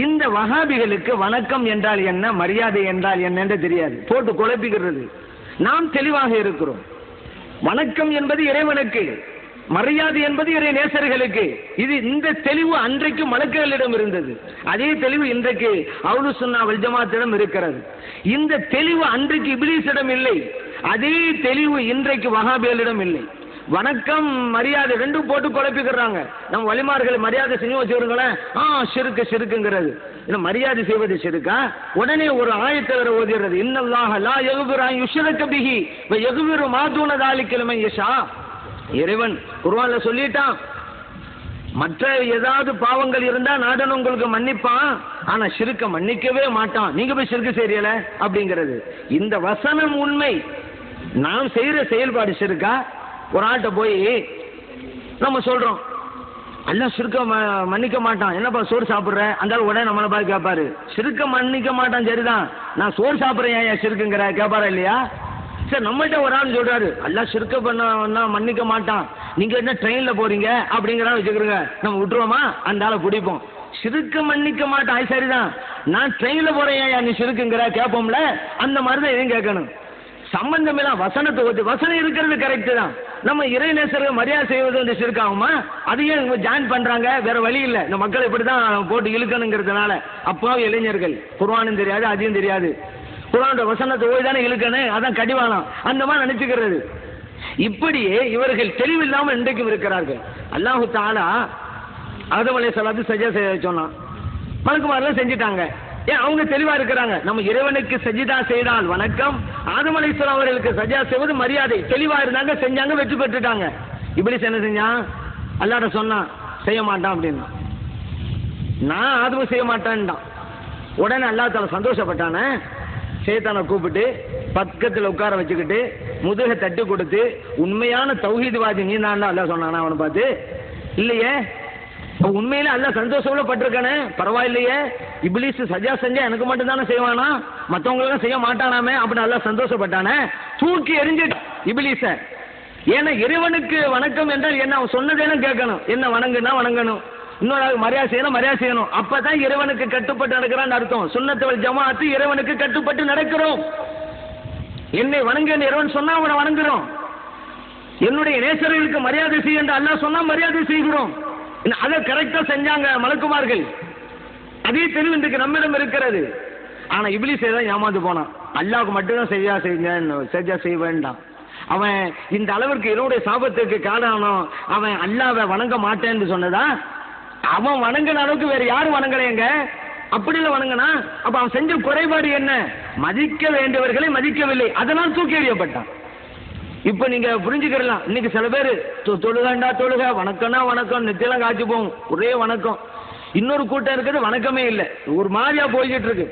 இந்த வஹாபிகளுக்கு வணக்கம் என்றால் என்ன, மரியாதை என்றால் என்ன என்று தெரியாது, போட்டு குழப்பிக்கிறது. நாம் தெளிவாக இருக்கிறோம். வணக்கம் என்பது இறைவனுக்கு, மரியாதை என்பது இறை நேசர்களுக்கு. இந்த தெளிவு அன்றைக்கு மலக்குகளிடம் இருந்தது. அதே தெளிவு இன்றைக்கு அஹ்லுஸ் சுன்னா வல் ஜமாத்திடம் இருக்கிறது. இந்த தெளிவு அன்றைக்கு இப்லீஸிடம் இல்லை. அதே தெளிவு இன்றைக்கு வஹாபிகளிடம் இல்லை. வணக்கம் மரியாதை ரெண்டும் போட்டு குழப்பிக்கிறாங்க. நம்ம வலிமார்களை மரியாதை செஞ்சு வச்சுக்கிறோங்களேன், சிறுக்குங்கிறது. மரியாதை செய்வது சிறுக்கா? உடனே ஒரு ஆயத்தை ஓதிடுறது, இன்னல்லாஹ லா யக்ஃபிரு அன் யுஷ்ரக பிஹி வ யக்ஃபிரு மா தூன ஸாலிக லிமன் யஷா. இறைவன் குர்ஆன்ல சொல்லிட்டான், மற்ற ஏதாவது பாவங்கள் இருந்தா நாடன் உங்களுக்கு மன்னிப்பான், ஆனா ஷிர்க்க மன்னிக்கவே மாட்டான். நீங்க போய் ஷிர்க் செய்யல அப்படிங்கிறது. இந்த வசனம் உண்மை. நாம் செய்யற செயல்பாடு ஷிர்க்கா? ஒரு ஆள்கிட்ட போய் நம்ம சொல்றோம் அல்லாஹ் ஷிர்க்க மன்னிக்க மாட்டான், என்னப்பா சோறு சாப்பிடுற, அந்த உடனே நம்மளை பார்த்து கேட்பாரு, ஷிர்க்க மன்னிக்க மாட்டான் சரிதான், நான் சோறு சாப்பிடுறேன் ஏன் ஷிர்க்குங்கிற கேட்பாரா இல்லையா? சரி, நம்மகிட்ட ஒரு ஆள் சொல்றாரு அல்லாஹ் ஷிர்க்க பண்ண மன்னிக்க மாட்டான், நீங்க என்ன ட்ரெயின்ல போறீங்க அப்படிங்கிறா வச்சுக்கிறோங்க, நம்ம விட்டுருவோமா? அந்த ஆளை பிடிப்போம். ஷிர்க்க மன்னிக்க மாட்டான், அது சரிதான், நான் ட்ரெயின்ல போறேன் ஏன் நீ ஷிர்க்குங்கிற கேட்போம்ல. அந்த மாதிரிதான் எதையும் கேட்கணும். சம்பந்தமில்ல வசனத்தை ஒத்து, வசனம் இருக்கிறது கரெக்ட் தான். நம்ம இறைநேசர்கள் மரியாதை செய்வது வந்து ஷிர்காகுமா? அதையும் ஜாயின் பண்றாங்க, வேற வழி இல்லை. இந்த மக்கள் இப்படிதான் போட்டு இழுக்கணுங்கிறதுனால. அப்போ இளைஞர்கள் குர்ஆனும் தெரியாது, அதையும் தெரியாது, குர்ஆனோட வசனத்தை ஓய் தானே இழுக்கணும், அதான் கடிவாளம், அந்த மாதிரி நினைச்சுக்கிறது. இப்படியே இவர்கள் தெளிவில்லாமல் இன்றைக்கும் இருக்கிறார்கள். அல்லாஹு தஆலா ஆதம் அலைஹிஸ்ஸலாத்துக்கு சஜ்ஜா செய்ய சொன்னான், மலக்குமாரெல்லாம் செஞ்சுட்டாங்க. ஏன் அவங்க தெளிவா இருக்கிறாங்க, நம்ம இறைவனுக்கு சஜிதா செய்தால் வணக்கம், ஆதம் அலைஹிஸ்ஸலாம் அவர்களுக்கு சஜ்ஜா செய்வது மரியாதை. தெளிவா இருந்தாங்க, செஞ்சாங்க, வெற்றி பெற்றுட்டாங்க. இப்லீஸ் என்ன செஞ்சான்? அல்லாஹ்ட்ட சொன்னான் செய்ய மாட்டான் அப்படின்னு. நான் ஆதம் செய்ய மாட்டேன்டான். உடனே அல்லாஹ் தஆலா சந்தோஷப்பட்டானே, ஷைத்தானை கூப்பிட்டு பக்கத்தில் உட்கார வச்சுக்கிட்டு முதுகை தட்டி கொடுத்து, உண்மையான தௌஹீத்வாதி நீ தான் அல்லாஹ் சொன்னானா அவனை பார்த்து? இல்லையே. உண்மையில அல்லாஹ் சந்தோஷப்பட்டிருக்கானே, பரவாயில்லையே, இப்லீஸ் சஜா செஞ்சா எனக்கு மட்டும் தானே செய்வானா, மற்றவங்களுக்கும் செய்ய மாட்டானாமே அப்படின்னு அல்லாஹ் சந்தோஷப்பட்டானே. தூக்கி எறிஞ்சிட்டு இப்லீஸ. ஏன்னா இறைவனுக்கு வணக்கம் என்றால் என்ன, அவன் சொன்னதேன்னு கேட்கணும். என்ன வணங்குனா வணங்கணும், இன்னொரு மரியாதை செய்யணும், மரியாதை செய்யணும். அப்பதான் இறைவனுக்கு கட்டுப்பட்டு நடக்கிறான்னு அர்த்தம். சுன்னத் வல் ஜமாஅத் இறைவனுக்கு கட்டுப்பட்டு நடக்கிறோம். என்னை வணங்கு என்று இறைவன் சொன்னா அவனை வணங்குறோம். என்னுடைய நேசர்களுக்கு மரியாதை செய்ய என்று அல்லாஹ் சொன்னா மரியாதை செய்கிறோம். அதை கரெக்டா செஞ்சாங்க மலக்குமார்கள். அதே தெளிவு இன்றைக்கு நம்மிடம் இருக்கிறது. ஆனா இப்லீஸ் தான் ஏமாந்து போனான். அல்லாஹ்வுக்கு மட்டும்தான் சஜ்ஜா செய்ய வேண்டாம். அவன் இந்த அளவிற்கு என்னுடைய சாபத்துக்கு காரணம் அவன் அல்லாஹ்வை வணங்க மாட்டேன்னு சொன்னதா? அவன் வணங்கின அளவுக்கு வேற யாரும் வணங்கலையங்க. அப்படி இல்லை வணங்கினா. அப்ப அவன் செஞ்ச குறைபாடு என்ன? மதிக்க வேண்டியவர்களை மதிக்கவில்லை, அதனால் தூக்கி எறியப்பட்டான். இப்ப நீங்க புரிஞ்சுக்கலாம். இன்னைக்கு சில பேர் தொழுகாண்டா தொழுக, வணக்கம்னா வணக்கம், நெத்தியெல்லாம் காய்ச்சி போகும், ஒரே வணக்கம். இன்னொரு கூட்டம் இருக்குது வணக்கமே இல்லை, ஒரு மாதிரியா போய்கிட்டு இருக்கு.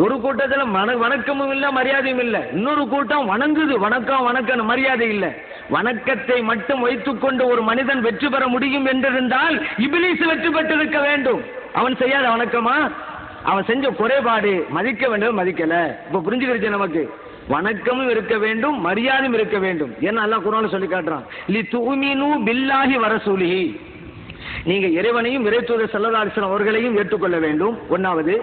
ஒரு கூட்டத்துல வணக்கமும் இல்லை, மரியாதையும் இல்லை. இன்னொரு கூட்டம் வணங்குது, வணக்கம் வணக்கம், மரியாதை இல்லை. வணக்கத்தை மட்டும் வைத்துக் கொண்டு ஒரு மனிதன் வெற்றி பெற முடியும் என்றிருந்தால் இப்லீஸ் வெற்றி பெற்றிருக்க வேண்டும். அவன் செய்யாத வணக்கமா? அவன் செஞ்ச குறைபாடு, மதிக்க வேண்டும், மதிக்கல. இப்ப புரிஞ்சுக்கிடுச்சு நமக்கு. வணக்கமும் இருக்க வேண்டும், மரியாதையும் இருக்க வேண்டும். என்ன அல்லாஹ் குர்ஆன்ல சொல்லி காட்டுறான், லிதுமினு பில்லாஹி வ ரசூலிஹி. நீங்க இறைவனையும் இறைத்தூதர் ஸல்லல்லாஹு அலைஹி வஸல்லம் அவர்களையும் ஏற்றுக்கொள்ள வேண்டும். ஒன்னாவது,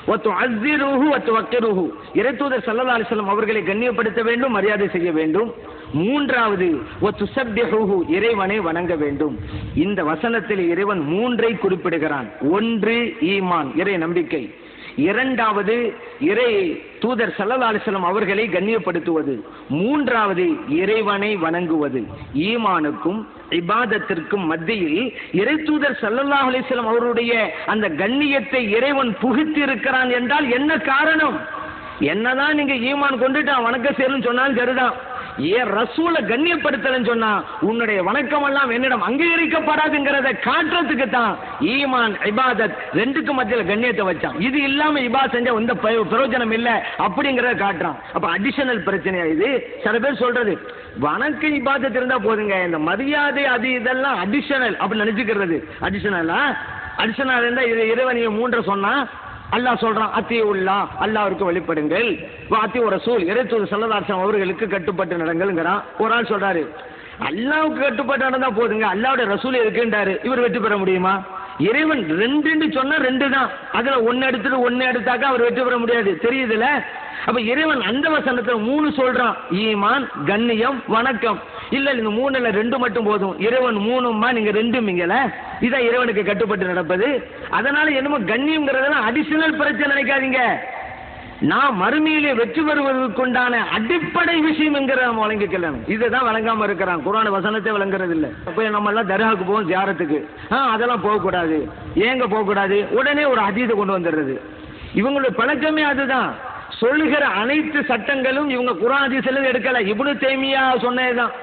வதுஅஸ்ஸிருஹு வதுவக்கிருஹு. இறைத்தூதர் ஸல்லல்லாஹு அலைஹி வஸல்லம் அவர்களை கண்ணியப்படுத்த வேண்டும், மரியாதை செய்ய வேண்டும். மூன்றாவது, வதுஸப்பிஹுஹு. இறைவனை வணங்க வேண்டும். இந்த வசனத்தில் இறைவன் மூன்றை குறிப்பிடுகிறான். ஒன்று ஈமான், இறை நம்பிக்கை. இரண்டாவது, இறை தூதர் ஸல்லல்லாஹு அலைஹி வஸல்லம் அவர்களை கண்ணியப்படுத்துவது. மூன்றாவது, இறைவனை வணங்குவது. ஈமானுக்கும் இபாதத்திற்கும் மத்தியில் இறை தூதர் ஸல்லல்லாஹு அலைஹி வஸல்லம் அவருடைய அந்த கண்ணியத்தை இறைவன் புகுத்தி இருக்கிறான் என்றால் என்ன காரணம்? என்னதான் நீங்க ஈமான் கொண்டுட்டான் வணக்கம் செய்யணும்னு சொன்னாலும் சரிதான், ஏன் ரசூலை கண்ணியப்படுத்தலன்னு சொன்னா உன்னுடைய வணக்கம் எல்லாம் என்னிடம் அங்கீகரிக்கப்படாதுங்கிறத காட்டுறதுக்கு தான் ஈமான் இபாதத் ரெண்டுக்கு மத்தியில கண்ணியத்தை வச்சான். இது இல்லாம இபாதத் செஞ்சா எந்த பிரயோஜனம் இல்லை அப்படிங்கறத காட்டுறான். அப்ப அடிஷனல் பிரச்சனையா இது? சில பேர் சொல்றது வணக்க இபாதத் இருந்தா போதுங்க, இந்த மரியாதை அது இதெல்லாம் அடிஷனல் அப்படின்னு நினைச்சுக்கிறது. அடிஷனல் இருந்தா இது இறைவனிய மூன்ற சொன்னா அல்லாஹ் சொல்றான், அத்தியுல்லா, அல்லாஹ்வுக்கு வழிபடுங்கள், அத்தியு ரசூல், இறைத்தூதர் ஸல்லல்லாஹு அலைஹி வஸல்லம் அவர்களுக்கு கட்டுப்பட்டு நடங்கள்ங்கறான். ஒரு ஆள் சொல்றாரு அல்லாஹ்வுக்கு கட்டுப்பட்டு நடந்தா போதுங்க, அல்லாஹ்வுடைய ரசூல் இருக்குன்றாரு, இவர் வெற்றி பெற முடியுமா? இறைவன் ரெண்டு சொன்னா ரெண்டு தான். அதுல ஒன்னு எடுத்துட்டு ஒன்னு எடுத்தாக்கா அவர் வெற்றி பெற முடியாது, தெரியுதுல? அப்ப இறைவன் அந்த வசனத்துல 3 சொல்றான், ஈமான், கண்ணியம், வணக்கம். இல்ல இந்த 3ல 2 மட்டும் போதும், இறைவன் 3மா நீங்க 2 இதான் இறைவனுக்கு கட்டுப்பட்டு நடப்பது. அதனால என்னமோ கண்ணியம்ங்கிறதெல்லாம் அடிஷனல் பிரச்சனை நினைக்காதீங்க. நான் மறுமையிலே வெற்றி பெறுவதற்குண்டான அடிப்படை விஷயம் என்கிற நம்ம வழங்கிக்கலாம். இதுதான் வழங்காம இருக்கிறான், குர்ஆன் வசனத்தை வழங்குறது இல்லை. அப்ப நம்ம எல்லாம் தர்காவுக்கு போவோம் ஜியாரத்துக்கு, அதெல்லாம் போகக்கூடாது. ஏங்க போகக்கூடாது? உடனே ஒரு ஹதீஸை கொண்டு வந்துடுறது. இவங்களுடைய பழக்கமே அதுதான். சொல்லுகிற அனைத்து சட்டங்களும் இவங்க குர்ஆன் ஹதீஸ்ல எடுக்கல. இப்னு தைமியா சொன்னதுதான்,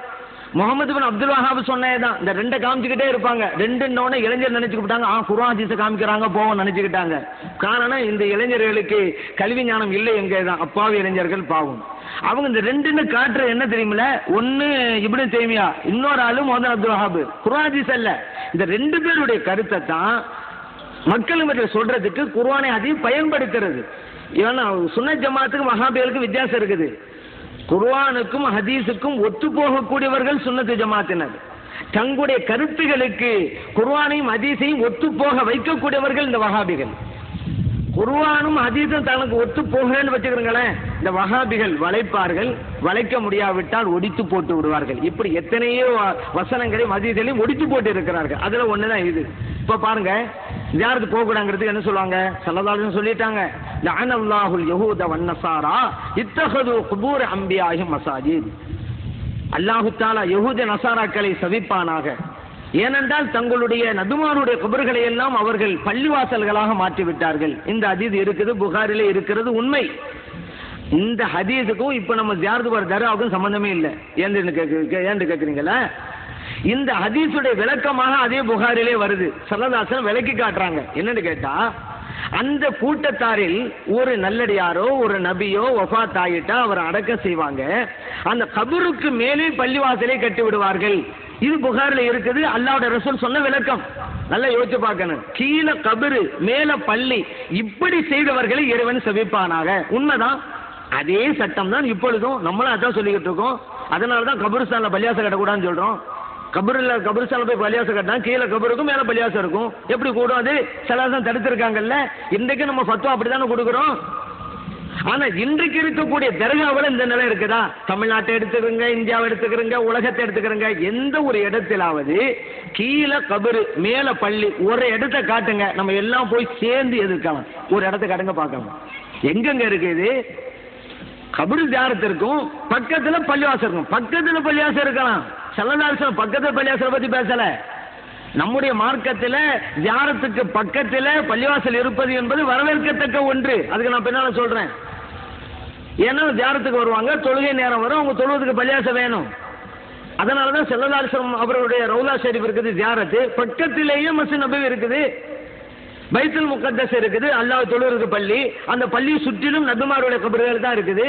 முகமது பின் அப்துல் வஹாப் சொன்னதுதான். இந்த 2 காமிச்சுக்கிட்டே இருப்பாங்க. 2ன்னோட இளைஞர் நினைச்சுக்கிட்டாங்க குர்ஆன் ஹதீஸை காமிக்கிறாங்க போவோம் நினைச்சுக்கிட்டாங்க. காரணம் இந்த இளைஞர்களுக்கு கல்வி ஞானம் இல்லை எங்கதான், அப்பாவி இளைஞர்கள் பாவம். அவங்க இந்த 2ன்னு காட்டுற என்ன தெரியுமில்ல, ஒன்னு இப்னு தைமியா, இன்னொரு ஆளு முகமது அப்துல் வஹாப். குர்ஆன் ஹதீஸ் அல்ல, இந்த 2 பேருடைய கருத்தை தான் மக்கள் மத்தியில் சொல்றதுக்கு குர்ஆனை ஹதீஸ் பயன்படுத்துறது. ஏன்னா சுன்னத் ஜமாத்துக்கு வஹாபிகளுக்கு வித்தியாசம் இருக்குது. குர்ஆனுக்கும் ஹதீஸுக்கும் ஒத்து போகக்கூடியவர்கள் சுன்னத்து ஜமாத்தினர். தங்களுடைய கருத்துகளுக்கு குர்ஆனையும் ஹதீஸையும் ஒத்து போக வைக்கக்கூடியவர்கள் இந்த வஹாபிகள். குர்ஆனும் ஹதீஸும் தனக்கு ஒத்து போகலன்னு வச்சுக்கிறீங்களேன், இந்த வஹாபிகள் வளைப்பார்கள். வளைக்க முடியாவிட்டால் ஒடித்து போட்டு விடுவார்கள். இப்படி எத்தனையோ வசனங்களையும் ஹதீஸையும் ஒடித்து போட்டு இருக்கிறார்கள். அதுல ஒண்ணுதான் இது. இப்ப பாருங்க, யாருக்கு போகக்கூடாங்கிறதுக்கு என்ன சொல்லுவாங்க? ஸல்லல்லாஹு அலைஹி வஸல்லம் சொல்லிட்டாங்க, லஅனல்லாஹுல் யஹூத வன்னஸாரா இத்தஹது குபூர் அன்பியாஹிம் மஸாஜித். அல்லாஹ் தஆலா யஹூத நஸாராக்களை சபிப்பானாக. ஏனென்றால் தங்களுடைய நபிமாருடைய கபர்களை எல்லாம் அவர்கள் பள்ளிவாசல்களாக மாற்றி விட்டார்கள். இந்த ஹதீஸ் இருக்குது, புகாரிலே இருக்கிறது, உண்மை. இந்த ஹதீஸுக்கும் இப்ப நம்ம ஜியாரத் போற தர்காவுக்கும் சம்பந்தமே இல்லை. ஏன்னு கேக்குறீங்களா? இந்த ஹதீஸுடைய விளக்கமாக அதே புகாரிலே வருது. ஸல்லல்லாஹு அலைஹி வஸல்லம் விளக்கி காட்டுறாங்க. என்னன்னு கேட்டா, அந்த கூட்டத்தாரில் ஒரு நல்லடியாரோ ஒரு நபியோ வஃபாத் ஆயிட்டா அவர் அடக்கம் செய்வாங்க. அந்த கபருக்கு மேலே பள்ளிவாசலை கட்டி விடுவார்கள். இது புகாரில் இருக்குது. அல்லாஹ்வுடைய ரசூல் சொன்ன விளக்கம். நல்லா யோசிச்சு பார்க்கணும். கீழே கபரு, மேல பள்ளி, இப்படி செய்தவர்களை இறைவன் சபிப்பானாக. உண்மைதான். அதே சட்டம் தான் இப்பொழுதும் நம்மளும் அதான் சொல்லிக்கிட்டு இருக்கோம். அதனாலதான் கபருஸ்தான்ல பள்ளியாசம் கட்டக்கூடாதுன்னு சொல்றோம். கபருஸ்தான்ல போய் பள்ளியாசம் கட்டினா கீழே கபருக்கும் மேல பள்ளியாசம் இருக்கும். எப்படி கூடும்? அது சிலதான் தடுத்திருக்காங்கல்ல. இன்றைக்கு நம்ம ஃபத்வா அப்படித்தானே கொடுக்குறோம். ஆனா இன்றைக்கு இருக்கக்கூடிய தர்காவில் இந்த நிலை இருக்குதா? தமிழ்நாட்டை எடுத்துக்கிறங்க, இந்தியாவை எடுத்துக்கிறங்க, உலகத்தை எடுத்துக்கிறங்க, எந்த ஒரு இடத்திலாவது கீழே கபரு மேல பள்ளி ஒரு இடத்தை காட்டுங்க, நம்ம எல்லாம் போய் சேர்ந்து எதிர்க்கலாம். ஒரு இடத்தை காட்டுங்க பார்க்கலாம். எங்கெங்க இருக்குது? கபரு ஜியாரத்திற்கும் பக்கத்துல பள்ளிவாசல் இருக்கும். பக்கத்துல பள்ளிவாசல் இருக்கலாம். ஸல்லல்லாஹு அலைஹி வஸல்லம் பக்கத்துல பள்ளிவாசலை பத்தி பேசல. நம்முடைய மார்க்கத்துல ஜியாரத்துக்கு பக்கத்துல பள்ளிவாசல் இருப்பது என்பது வரவேற்கத்தக்க ஒன்று. அதுக்கு நான் பின்னால சொல்றேன். ஏன்னா ஜியாரத்துக்கு வருவாங்க, தொழுகை நேரம் வரும், அவங்க தொழுவதுக்கு பள்ளிவாசல் வேணும். அதனாலதான் ஸல்லல்லாஹு அலைஹி வஸல்லம் அவருடைய ரவுலா ஷரீஃப் இருக்குது, ஜியாரத்து பக்கத்திலேயே மஸ்ஜித் நபவி இருக்குது, பைத்துல் முகத்தஸ் இருக்குது, அல்லாஹ் தொழுவதுக்கு பள்ளி. அந்த பள்ளியை சுற்றிலும் நபிமாருடைய கபர்கள் தான் இருக்குது.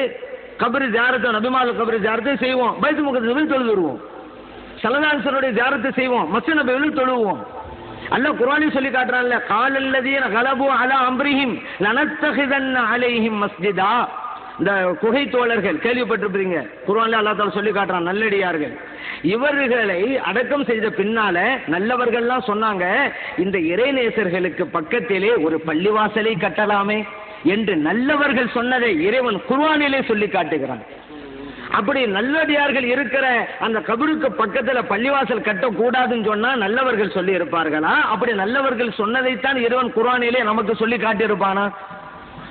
கபரு ஜியாரத்தை, நபிமாருடைய கபரு ஜியாரத்தை செய்வோம், பைத்துல் முகத்தஸில் தொழுது வருவோம். ஸல்லல்லாஹு அலைஹி வஸல்லம் ஜியாரத்தை செய்வோம், மஸ்ஜித் நபவியில் தொழுவோம். அல்லாஹ் குர்ஆனில் சொல்லி காட்டுறான்ல, காலல்லதீன கலபு அலா அம்ரிஹிம் லனத்தஹிதன்ன அலைஹிம் மஸ்ஜிதா. இந்த குகை தோழர்கள் கேள்விப்பட்டிருப்பீங்க. குர்ஆன்ல அல்லாஹ் தஆலா சொல்லி காட்டுறான், நல்லடியார்கள். இவர்களை அடக்கம் செய்த பின்னால நல்லவர்கள்லாம் சொன்னாங்க, இந்த இறைநேசர்களுக்கு பக்கத்திலே ஒரு பள்ளிவாசலை கட்டலாமே என்று நல்லவர்கள் சொன்னதை இறைவன் குர்ஆனிலே சொல்லி காட்டுகிறான். அப்படி நல்லடியார்கள் இருக்கிற அந்த கபருக்கு பக்கத்துல பள்ளிவாசல் கட்டக்கூடாதுன்னு சொன்னா நல்லவர்கள் சொல்லி இருப்பார்களா? அப்படி நல்லவர்கள் சொன்னதைத்தான் இறைவன் குர்ஆனிலே நமக்கு சொல்லி காட்டியிருப்பானா?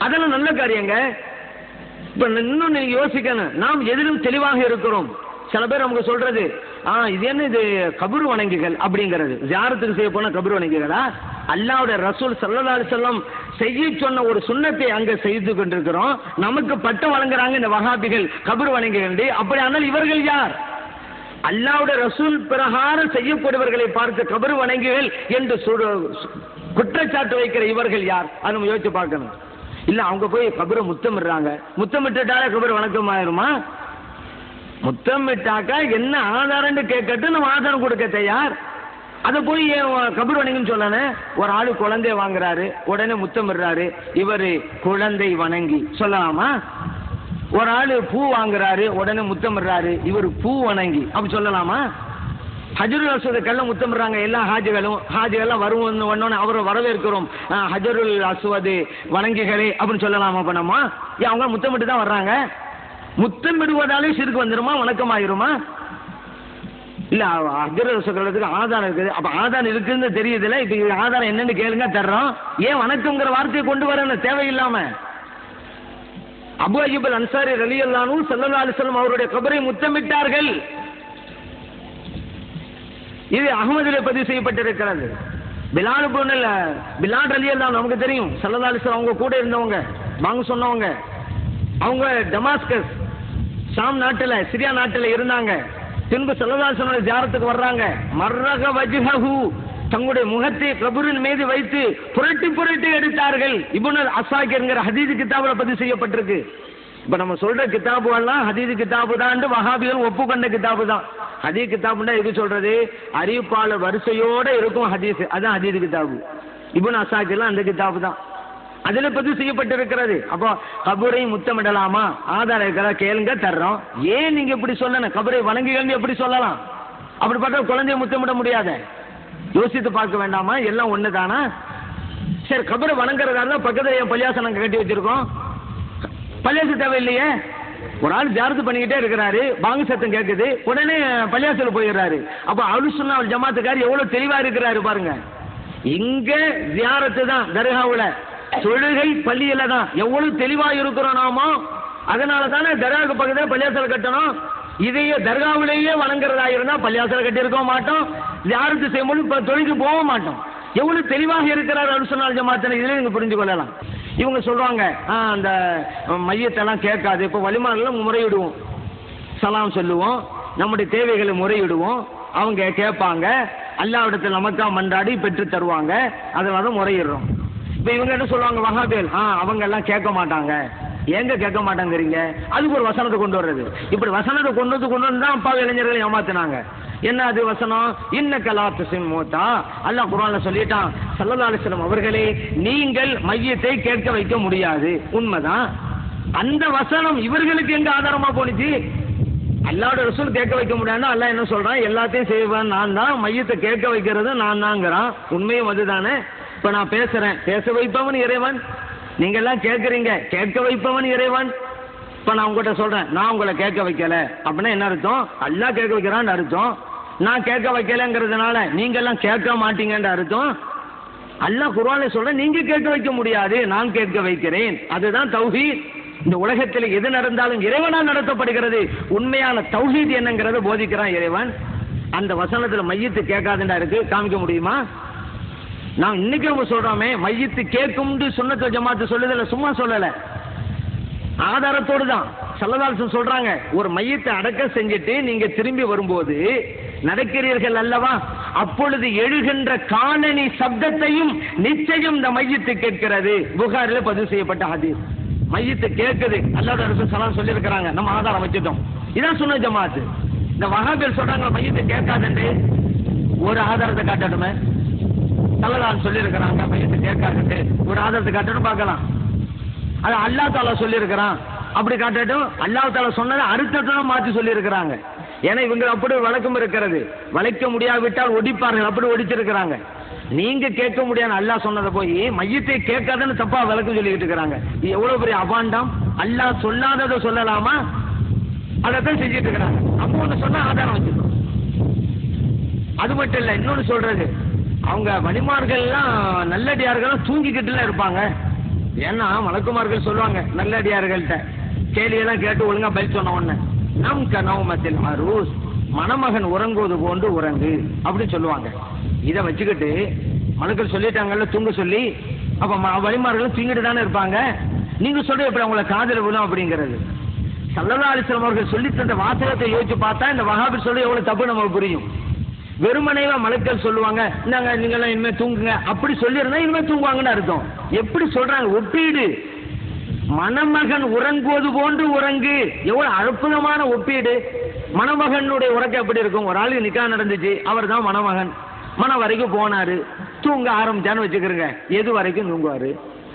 அதெல்லாம் நல்ல காரியங்க. இப்ப இன்னும் நீங்க யோசிக்கணும், நாம் எதிலும் தெளிவாக இருக்கிறோம். சில பேர் நமக்கு சொல்றது, இது என்ன, இது கபர் வணங்கிகள் அப்படிங்கிறது. ஜியாரத்துக்கு செய்ய போன கபர் வணங்கிகளா? அல்லாஹ்வுடைய ரசூல் ஸல்லல்லாஹு அலைஹி வஸல்லம் செய்ய சொன்ன ஒரு சுன்னத்தை அங்க செய்து கொண்டிருக்கிறோம். நமக்கு பட்டம் வழங்குறாங்க இந்த வஹாபிகள் கபர் வணங்கிகள். அப்படி ஆனால் இவர்கள் யார்? அல்லாஹ்வுடைய ரசூல் பிரகாரம் செய்யக்கூடியவர்களை பார்த்து கபர் வணங்கிகள் என்று குற்றச்சாட்டு வைக்கிற இவர்கள் யார்? அதை நம்ம யோசிச்சு பார்க்கணும். இல்ல அவங்க போய் கபரை முத்தமிடுறாங்க, முத்தமிட்டாலே கபர் வணக்கம் ஆயிருமா? முத்தமிட்டாக்கா என்ன ஆதாரம்னு கேட்கட்டும், நம்ம ஆதாரம் கொடுக்க தயார். அதை போய் கபர் வணங்கின்னு சொல்லணும். ஒரு ஆளு குழந்தை வாங்குறாரு, உடனே முத்தமிடுறாரு, இவரு குழந்தை வணங்கி சொல்லலாமா? ஒரு ஆளு பூ வாங்குறாரு, உடனே முத்தமிடுறாரு, இவர் பூ வணங்கி அப்படி சொல்லலாமா? ஹஜருல் அஸ்வதை கல்ல முத்தமிடுறாங்க எல்லா ஹாஜிகளும் வருவோன்னு அவரை வரவேற்கிறோம், ஹஜருல் அஸ்வது வணங்கிகளே அப்படின்னு சொல்லலாமா? பண்ணமா ஏன் அவங்க முத்தமிட்டு தான் வர்றாங்க? முத்தமிடுவதாலே சிறுக்கு வந்துருமா, வணக்கமாயிருமா? இல்ல ஹஜருல் அஸ்வதுக்கு ஆதாரம் இருக்குது. அப்ப ஆதாரம் இருக்குன்னு தெரியுதுல, இப்ப ஆதாரம் என்னன்னு கேளுங்க தர்றோம். ஏன் வணக்கம்ங்கிற வார்த்தையை கொண்டு வரணும் தேவையில்லாம? அபூ அய்யூப் அல் அன்சாரி ரலியல்லாஹு அன்ஹு ஸல்லல்லாஹு அலைஹி வஸல்லம் அவருடைய கபரை முத்தமிட்டார்கள். இது அஹ்மதிலே பதிவு செய்யப்பட்டிருக்கிறது. பிலால் ரலியல்லாஹு நமக்கு தெரியும், ஸல்லல்லாஹு அலைஹி வஸல்லம் அவங்க கூட இருந்தவங்க, வாங்க சொன்னவங்க. அவங்க டமாஸ்கஸ் ஷாம் நாட்டுல சிரியா நாட்டுல இருந்தாங்க. பின்பு ஸல்லல்லாஹு அலைஹி வஸல்லம் ஜியாரத்துக்கு வர்றாங்க. மர்ரக வஜ்ஹஹு, தங்களுடைய முகத்தை கபரின் மீது வைத்து புரட்டி புரட்டி எடுத்தார்கள். இப்னு அஸ்ஸாகிர்ங்கிற ஹதீஸ் கிதாபுல பதிவு செய்யப்பட்டிருக்கு. இப்ப நம்ம சொல்ற கிதாபு எல்லாம் ஹதீஸ் கிதாபு தான், வஹாபிகள் ஒப்புக்கொண்ட கிதாபு தான். ஹதீஸ் கிதாபுன்னா எது சொல்றது? அறிவிப்பாளர் வரிசையோட இருக்கும் ஹதீஸ், அதான் ஹதீஸ் கிதாபு. இப்னு அஸ்ஸாகிர்லாம் அந்த கிதாபு தான், அதுல பதிவு செய்யப்பட்டிருக்கிறது. அப்போ கபரை முத்தமிடலாமா? ஆதாரம் இருக்கிறதா கேளுங்க தர்றோம். ஏன் நீங்க இப்படி சொல்லணும்? கபரை வணங்குகள் எப்படி சொல்லலாம்? அப்படி பார்த்தா குழந்தைய முத்தமிட முடியாத? யோசித்து பார்க்க வேண்டாமா? எல்லாம் ஒண்ணுதானா? சரி, கபரை வணங்குறதா இருந்தா பக்கத்துல என் பள்ளியாசனம் கட்டி வச்சிருக்கோம், பள்ளியாசு தேவையில்லையே. ஒரு ஆள் ஜியாரத்து பண்ணிக்கிட்டே இருக்கிறாரு, பாங்கு சத்தம் கேட்குது, உடனே பள்ளியாசல போயிடுறாரு. அப்ப அஹ்லுஸ் சுன்னா வல் ஜமாத்துக்கார் எவ்வளவு தெளிவா இருக்கிறாரு பாருங்க. இங்க ஜியாரத்து தான் தர்காவுல, தொழுகை பள்ளியில தான். எவ்வளவு தெளிவா இருக்கிறோம் நாமோ, அதனால தானே தர்காவுக்கு பக்கத்துல பள்ளியாசல கட்டணும். இதையே தர்காவிலேயே வணங்குறதா இருந்தா பள்ளியாசல கட்டி இருக்க மாட்டோம், ஜியாரத்து செய்யும்போது தொழுகைக்கு போக மாட்டோம். எவ்வளவு தெளிவாக இருக்கிறார் அஹ்லுஸ் சுன்னா வல் ஜமாத், இதுல நீங்க புரிஞ்சு கொள்ளலாம். இவங்க சொல்றாங்க அந்த மையத்தெல்லாம் கேட்காது. இப்போ வழிமாறுகளும் முறையிடுவோம், சலாம் சொல்லுவோம், நம்முடைய தேவைகளை முறையிடுவோம், அவங்க கேட்பாங்க, அல்லாஹ்விடத்தில் நமக்கா மன்றாடி பெற்று தருவாங்க, அதனால தான் முறையிடுறோம். இப்போ இவங்க என்ன சொல்லுவாங்க வஹாபிகள், அவங்க எல்லாம் கேட்க மாட்டாங்க. எங்க கேட்க மாட்டாங்கிறீங்க? அதுக்கு ஒரு வசனத்தை கொண்டு வர்றது. இப்படி வசனத்தை கொண்டு வந்து தான் அப்பா இளைஞர்களை ஏமாத்தினாங்க. என்ன அது வசனம்? இன்னக லா துஸிம் மௌதா, அல்லாஹ் குர்ஆன்ல சொல்லிட்டான், ஸல்லல்லாஹு அலைஹி வஸல்லம் அவர்களே நீங்கள் மையத்தை கேட்க வைக்க முடியாது. உண்மைதான். அந்த வசனம் இவர்களுக்கு எங்க ஆதாரமா போனுச்சு? அல்லாஹ்வுடைய ரசூல் கேட்க வைக்க முடியாதுன்னா அல்லாஹ் என்ன சொல்றான்? எல்லாத்தையும் செய்வேன் நான் தான், மையத்தை கேட்க வைக்கிறது நான் தான்ங்கிறான். உண்மையும் அதுதானே. இப்ப நான் பேசுறேன், பேச வைப்பவன் இறைவன். நீங்க எல்லாம் கேட்கறீங்க, கேட்க வைப்பவன் இறைவன். இப்ப நான் உங்ககிட்ட சொல்றேன், நான் உங்களை கேட்க வைக்கல அப்படின்னா என்ன அர்த்தம்? அல்லாஹ் கேட்க வைக்கிறான்னு அர்த்தம். நான் கேட்க வைக்கலங்கிறதுனால நீங்க எல்லாம் கேட்க மாட்டீங்கன்னு அர்த்தம். அல்லாஹ் குர்ஆன்ல சொல்ற நீங்க கேட்க வைக்க முடியாது, நான் கேட்க வைக்கிறேன். அதுதான் தௌஹீத். இந்த உலகத்தில் எது நடந்தாலும் இறைவனால் நடத்தப்படுகிறது. உண்மையான தௌஹீத் என்னங்கிறத போதிக்கிறான் இறைவன். அந்த வசனத்துல மையத்து கேட்காதுண்டா இருக்கு, காமிக்க முடியுமா? நான் இன்னைக்கு நம்ம சொல்றோமே மையத்து கேட்கும்னு சுன்னத் வல் ஜமாத் சொல்லுதல்ல, சும்மா சொல்லல, ஆதாரத்தோடு தான். ஸல்லல்லாஹு அலைஹி வஸல்லம் சொல்றாங்க, ஒரு மையத்தை அடக்கம் செஞ்சுட்டு நீங்க திரும்பி வரும்போது நடக்கிறீர்கள் அல்லவா, அப்பொழுது எழுகின்ற காலனி சப்தத்தையும் நிச்சயம் இந்த மையத்து கேட்கிறது. புகாரில பதிவு செய்யப்பட்ட ஹதீஸ். மையத்து கேட்குது, அல்லாஹ்வுடைய ரசூல் ஸல்லல்லாஹு அலைஹி சொல்லியிருக்கிறாங்க, நம்ம ஆதாரம் வச்சுட்டோம். இதான் சுன்னத் ஜமாத். இந்த வஹாபிகள் சொல்றாங்க மையத்தை கேட்காதுன்னு, ஒரு ஆதாரத்தை காட்டணுமே. ஸல்லல்லாஹு அலைஹி சொல்லியிருக்கிறாங்க மையத்தை கேட்காதுன்னு, ஒரு ஆதாரத்தை காட்டணும் பார்க்கலாம். அது அல்லாஹ் தஆலா சொல்லியிருக்கிறான், அப்படி காட்டட்டும். அல்லாஹ் தஆலா சொன்னதை அர்த்தத்தை மாற்றி சொல்லியிருக்கிறாங்க. ஏன்னா இவங்க அப்படி வழக்கம் இருக்கிறது, வளைக்க முடியாவிட்டால் ஒடிப்பார்கள், அப்படி ஒடிச்சிருக்கிறாங்க. நீங்க கேட்க முடியாது அல்லாஹ் சொன்னதை போய் மையத்தை கேட்காதன்னு தப்பா விளக்கம் சொல்லிக்கிட்டு இருக்கிறாங்க. இது எவ்வளவு பெரிய அபாண்டம்! அல்லாஹ் சொல்லாததை சொல்லலாமா? அதைத்தான் செஞ்சுட்டு இருக்கிறாங்க. அப்போ ஒன்று சொன்னா ஆதாரம் வச்சுக்கணும். அது மட்டும் இல்லை, இன்னொன்று சொல்றது, அவங்க வலிமார்கள்லாம் நல்லடியார்கள் தூங்கிக்கிட்டுலாம் இருப்பாங்க. ஏன்னா மலக்குமார்கள் சொல்லுவாங்க நல்லடியார்கள்ட்ட கேள்வியெல்லாம் கேட்டு ஒழுங்கா பதில் சொன்ன உடனே நம் கனவுமத்தில் அரூஸ், மணமகன் உறங்குவது போன்று உறங்கு அப்படின்னு சொல்லுவாங்க. இதை வச்சுக்கிட்டு மலக்கள் சொல்லிட்டாங்கல்ல தூங்க சொல்லி, அப்ப வலிமார்களும் தூங்கிட்டு தானே இருப்பாங்க. நீங்க சொல்ற எப்படி அவங்கள காதல விடும் அப்படிங்கிறது? ஸல்லல்லாஹு அலைஹி வஸல்லம் அவர்கள் சொல்லி தந்த வாசகத்தை யோசிச்சு பார்த்தா இந்த வஹாபி சொல்ல எவ்வளவு தப்பு நமக்கு புரியும். வெறுமனைவா மலக்கள் சொல்லுவாங்க இந்தாங்க நீங்கெல்லாம் இனிமே தூங்குங்க அப்படி சொல்லியிருந்தா இனிமே தூங்குவாங்கன்னு அர்த்தம். எப்படி சொல்றாங்க? ஒப்பீடு. மணமகன் உறங்குவது போன்று உறங்கு, எவ்வளவு அற்புதமான ஒப்பீடு. மணமகனுடைய உறக்கம் எப்படி இருக்கும்? ஒரு ஆளுக்கு நிக்கா நடந்துச்சு, அவர் தான் மணமகன். மனம் வரைக்கும் போனாரு, தூங்க ஆரம்பிச்சான்னு வச்சுக்கிறங்க, எது வரைக்கும் தூங்குவாரு?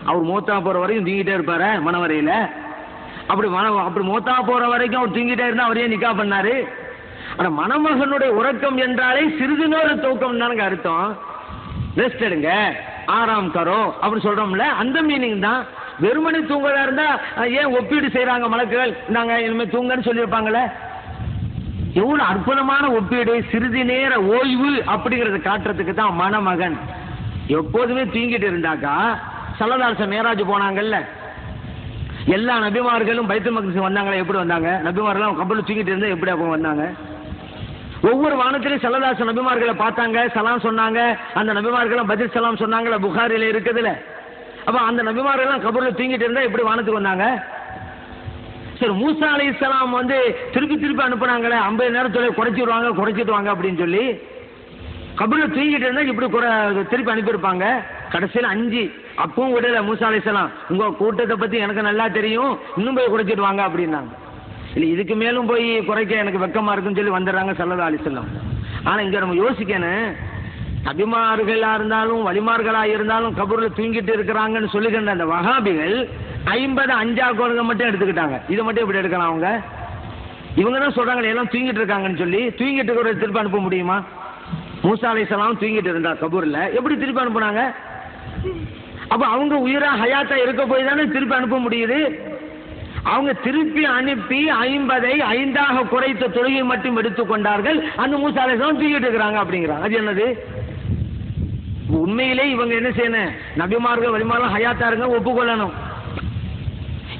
அவர் மூத்தா போற வரைக்கும் தூங்கிட்டே இருப்பாரு மனவரையில. அப்படி மூத்தா போற வரைக்கும் அவர் தூங்கிட்டே இருந்தா அவரையே நிக்கா பண்ணாரு. ஆனா மணமகனுடைய உறக்கம் என்றாலே சிறிது நேர தூக்கம் தானுங்க அர்த்தம். ரெஸ்ட் எடுங்க, ஆறாம் கரோ அப்படின்னு சொல்றோம்ல, அந்த மீனிங் தான். வெறுமனை தூங்குறதா இருந்தா ஏன் ஒப்பீடு செய்யறாங்க மலக்குகள், நாங்க இனிமே தூங்கன்னு சொல்லியிருப்பாங்களே. எவ்வளவு அற்புதமான ஒப்பீடு, சிறிது நேர ஓய்வு அப்படிங்கறத காட்டுறதுக்கு தான் மணமகன். எப்போதுமே தூங்கிட்டு இருந்தாக்கா, ஸல்லல்லாஹு மேராஜ் போனாங்கல்ல, எல்லா நபிமார்களும் பைத்துல் மக்திஸ் வந்தாங்களே, எப்படி வந்தாங்க? நபிமார்கள் கப்பல் தூங்கிட்டு இருந்தா எப்படி அப்போ வந்தாங்க? ஒவ்வொரு வானத்திலையும் ஸல்லல்லாஹு நபிமார்களை பார்த்தாங்க, சலாம் சொன்னாங்க. அந்த நபிமார்களும் பதில் சலாம் சொன்னாங்களே, புகாரில இருக்குதுல. அப்ப அந்த நபிமார்கள் கபூர்ல தூங்கிட்டு இருந்தா எப்படி வானத்துக்கு வந்தாங்க? சரி, மூசா அலைஹிஸ்ஸலாம் வந்து திருப்பி அனுப்புனாங்களே, 50 நேரத்துல குறைச்சிட்டு வாங்க அப்படின்னு சொல்லி, கபூர்ல தூங்கிட்டு இருந்தா இப்படி திருப்பி அனுப்பியிருப்பாங்க. கடைசியில் 5 அப்பவும் விடல மூசா அலைஹிஸ்ஸலாம், உங்க கூட்டத்தை பத்தி எனக்கு நல்லா தெரியும், இன்னும் போய் குறைச்சிட்டு வாங்க அப்படின்னாங்க. இல்லை, இதுக்கு மேலும் போய் குறைக்க எனக்கு வெக்கமா இருக்குன்னு சொல்லி வந்துடுறாங்க ஸல்லல்லாஹு அலைஹி வஸல்லம். ஆனா இங்க நம்ம யோசிக்கணும், நபிமார்களா இருந்தாலும் வலிமார்களா இருந்தாலும் கபூர்ல தூங்கிட்டு இருக்கிறாங்கன்னு சொல்லுகின்ற அந்த வஹாபிகள் 50 அஞ்சா கோளுங்க மட்டும் எடுத்துக்கிட்டாங்க. இதை மட்டும் எப்படி எடுக்கலாம் அவங்க? இவங்க தான் சொல்றாங்க எல்லாம் தூங்கிட்டு இருக்காங்கன்னு சொல்லி. தூங்கிட்டு இருக்கிற திருப்பி அனுப்ப முடியுமா? மூசா அலைஹிஸ்ஸலாம் தூங்கிட்டு இருந்தா கபூர்ல, எப்படி திருப்பி அனுப்புனாங்க? அப்ப அவங்க உயிரா ஹயாத்தா இருக்க போய் தானே திருப்பி அனுப்ப முடியுது. அவங்க திருப்பி அனுப்பி 50ஐ 5ஆக குறைத்த தொழுகை மட்டும் எடுத்துக்கொண்டார்கள். அந்த மூசா அலைஹிஸ்ஸலாம் தூங்கிட்டு இருக்கிறாங்க அப்படிங்கிறாங்க. அது என்னது? உண்மையிலே இவங்க என்ன செய்யணும்? நபிமார்கள் வலிமார்கள் ஹயாத்தா இருங்க ஒப்புக்கொள்ளணும்.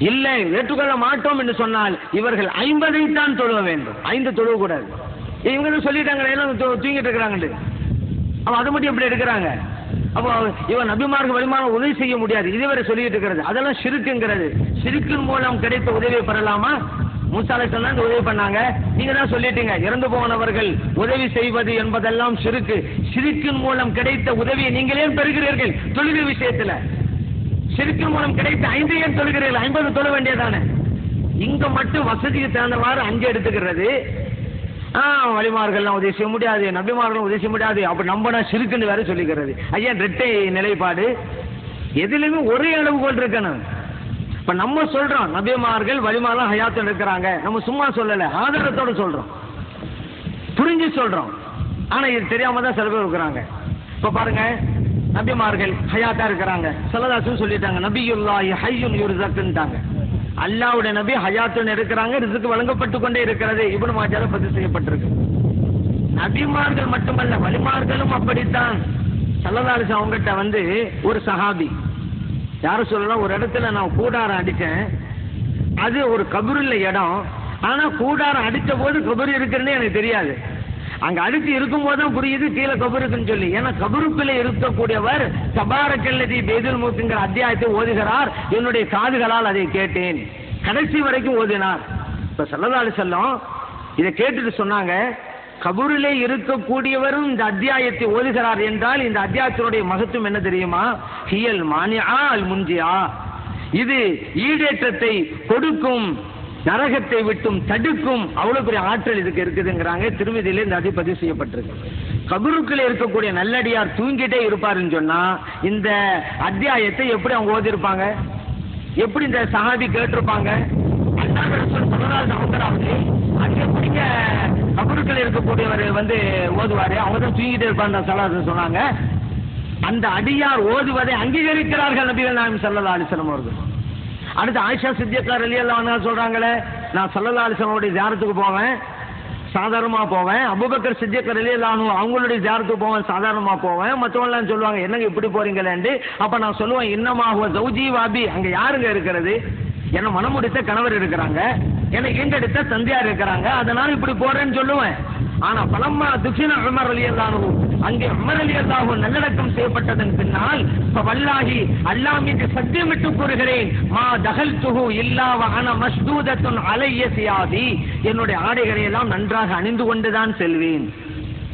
இல்லை, ஏற்றுக்கொள்ள மாட்டோம் என்று சொன்னால் இவர்கள் 50ஐ தான் தொழுவ வேண்டும், 5 தொழுவ கூடாது. இவங்க சொல்லிட்டாங்க எல்லாம் தூங்கிட்டு இருக்கிறாங்க. அப்ப அதை மட்டும் எப்படி எடுக்கிறாங்க? அப்போ இவன் நபிமார்கள் வலிமார்கள் உதவி செய்ய முடியாது, இதுவரை சொல்லிட்டு இருக்கிறது. அதெல்லாம் ஷிர்க்குங்கிறது. ஷிர்க்கின் மூலம் கிடைத்த உதவியை பெறலாமா? மூசா அலைஹிஸ்ஸலாம் இந்த உதவி பண்ணாங்க, நீங்க தான் சொல்லிட்டீங்க இறந்து போனவர்கள் உதவி செய்வது என்பதெல்லாம் ஷிர்க்கு. ஷிர்க்கின் மூலம் கிடைத்த உதவியை நீங்கள் ஏன் பெறுகிறீர்கள்? தொழுகை விஷயத்துல ஷிர்க்கின் மூலம் கிடைத்த 5 ஏன் தொழுகிறீர்கள்? 50 தொழ வேண்டியதானே. இங்க மட்டும் வசதிக்கு தகுந்தவாறு 5 எடுத்துக்கிறது. வலிமார்கள்லாம் உதவி செய்ய முடியாது, நபிமார்களும் உதவி செய்ய முடியாது, அப்படி நம்பனா ஷிர்க்குன்னு வேற சொல்லிக்கிறது. ஐயா, இரட்டை நிலைப்பாடு. எதுலையுமே ஒரே அளவுகோல் இருக்கணும். இப்ப நம்ம சொல்றோம் நபிமார்கள் வலிமாரெல்லாம் ஹயாத்தில் இருக்கிறாங்க, நம்ம சும்மா சொல்லல, ஆதாரத்தோட சொல்றோம், புரிஞ்சு சொல்றோம். ஆனா இது தெரியாம தான் சில பேர் இருக்கிறாங்க. இப்ப பாருங்க, நபிமார்கள் ஹயாத்தா இருக்கிறாங்க, ஸல்லல்லாஹு சொல்லிட்டாங்க, நபியுல்லாஹி ஹய்யுன் யுர்ஸக்குன்றாங்க. அல்லாஹ்வுடைய நபி ஹயாத்துன் இருக்கிறாங்க, ரிஸ்க் வழங்கப்பட்டு கொண்டே இருக்கிறது. இப்னு மாஜால பதிவு செய்யப்பட்டிருக்கு. நபிமார்கள் மட்டுமல்ல வலிமார்களும் அப்படித்தான். ஸல்லல்லாஹு அலைஹி அவங்ககிட்ட வந்து ஒரு சஹாபி யாரும் சொல்லலாம், ஒரு இடத்துல நான் கூடாரம் அடிச்சேன், அது ஒரு கபருள்ள இடம், ஆனா கூடாரம் அடிச்ச போது கபரு இருக்குன்னு எனக்கு தெரியாது. அங்க அடிச்சு இருக்கும் போதுதான் புரியுது கீழே கபருக்குன்னு சொல்லி. ஏன்னா கபருக்குள்ள இருக்கக்கூடியவர் தபாரக்கல்லதி பேதுல் மூக்குங்கிற அத்தியாயத்தை ஓதுகிறார், என்னுடைய காதுகளால் அதை கேட்டேன், கடைசி வரைக்கும் ஓதினார். இப்ப ஸல்லல்லாஹு அலைஹி வஸல்லம் இதை கேட்டுட்டு சொன்னாங்க, கபூரிலே இருக்கக்கூடியவரும் இந்த அத்தியாயத்தை ஓதுகிறார் என்றால் இந்த அத்தியாயத்தினுடைய மகத்துவம் என்ன தெரியுமா? ஹியல் மானிஆ அல் முன்ஜிஆ, இது ஈடேற்றத்தை கொடுக்கும், நரகத்தை விட்டும் தடுக்கும், அவ்வளவு பெரிய ஆற்றல் இதுக்கு இருக்குதுங்கிறாங்க. திருமதியில இந்த அதி பதிவு செய்யப்பட்டிருக்கு. கபருக்குள்ள இருக்கக்கூடிய நல்லடியார் தூங்கிட்டே இருப்பாருன்னு சொன்னா இந்த அத்தியாயத்தை எப்படி அவங்க ஓதிருப்பாங்க? எப்படி இந்த சஹாபி கேட்டிருப்பாங்க? கபருக்குள்ள இருக்கக்கூடியவர் வந்து ஓதுவாரு, அவங்க தான் தூங்கிட்டே இருப்பாங்க சொன்னாங்க. அந்த அடியார் ஓதுவதை அங்கீகரிக்கிறார்கள் நபிகள் நாயகம் ஸல்லல்லாஹு அலைஹி வஸல்லம் அவர்கள். அடுத்து ஆயிஷா சித்திகா ரலியல்லாஹு அன்ஹா சொல்றாங்களே, நான் ஸல்லல்லாஹு அலைஹி வஸல்லம் ஜியாரத்துக்கு போவேன், சாதாரணமா போவேன். அபூபக்கர் சித்திக் ரலியல்லாஹு அன்ஹு அவங்களுடைய ஜியாரத்துக்கு போவேன், சாதாரணமா போவேன். மற்றவங்க எல்லாம் சொல்லுவாங்க, என்னங்க இப்படி போறீங்களேன்னு. அப்ப நான் சொல்லுவேன், இன்னமா ஹுவ ஜௌஜி வாபி, அங்க யாருங்க இருக்கிறது? என்ன மனமுடித்த கணவர் இருக்கிறாங்க, என்ன ஈண்டெடுத்த தந்தையார் இருக்கிறாங்க, அதனால இப்படி போறேன்னு சொல்லுவேன். ஆனா பலம்மா துஃபின உமர் ரலியல்லாஹு அன்ஹு, அங்கே உமர் ரலியல்லாஹு அன்ஹு நல்லடக்கம் செய்யப்பட்டதன் பின்னால் வல்லாஹி அல்லாஹ் மீது சத்தியமிட்டு கூறுகிறேன், மா தகல்துஹு இல்லா வ அன மஸ்தூதத்துன் அலைய சியாதி, என்னுடைய ஆடைகளை எல்லாம் நன்றாக அணிந்து கொண்டுதான் செல்வேன்.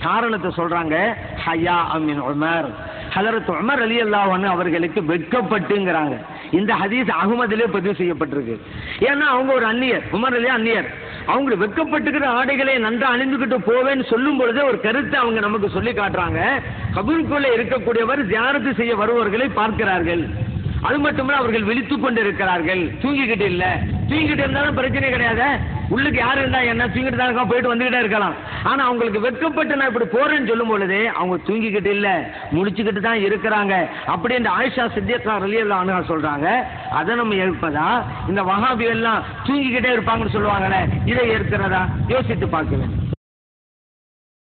காரணத்தை சொல்றாங்க, ஹயா மின் உமர், ஹஜரத் உமர் ரலியல்லாஹு அன்ஹு அவர்களுக்கு வெட்கப்பட்டுங்கிறாங்க. இந்த ஹதீஸ் அஹ்மதிலே பதிவு செய்யப்பட்டிருக்கு. ஏன்னா அவங்க ஒரு அந்நியர், உமர் ரலியா அந்நியர், அவங்க வெட்கப்பட்டுக்கிற ஆடைகளை நன்றா அணிந்துகிட்டு போவேன்னு சொல்லும் பொழுது ஒரு கருத்தை அவங்க நமக்கு சொல்லி காட்டுறாங்க. கபருக்குள்ள இருக்கக்கூடியவர் ஜியாரத்து செய்ய வருவர்களை பார்க்கிறார்கள், அது மட்டுமல்ல அவர்கள் விழித்துக் கொண்டு இருக்கிறார்கள், தூங்கிக்கிட்டு இல்ல. தூங்கிக்கிட்டு இருந்தாலும் பிரச்சனை கிடையாது, உள்ளுக்கு யாரு இருந்தா என்ன தூங்கிட்டு தான் இருக்கா, போயிட்டு வந்துகிட்டே இருக்கலாம். ஆனா அவங்களுக்கு வெட்கப்பட்டு நான் இப்படி போறேன்னு சொல்லும் பொழுது அவங்க தூங்கிக்கிட்டு இல்ல, முடிச்சுக்கிட்டு தான் இருக்கிறாங்க. அப்படி இந்த ஆயிஷா சித்திகா ரலியல்லாஹு அன்ஹா சொல்றாங்க. அதை நம்ம ஏற்பதா? இந்த வஹாபி எல்லாம் தூங்கிக்கிட்டே இருப்பாங்கன்னு சொல்லுவாங்களே, இதை ஏற்கிறதா? யோசித்து பார்க்க வேண்டும்.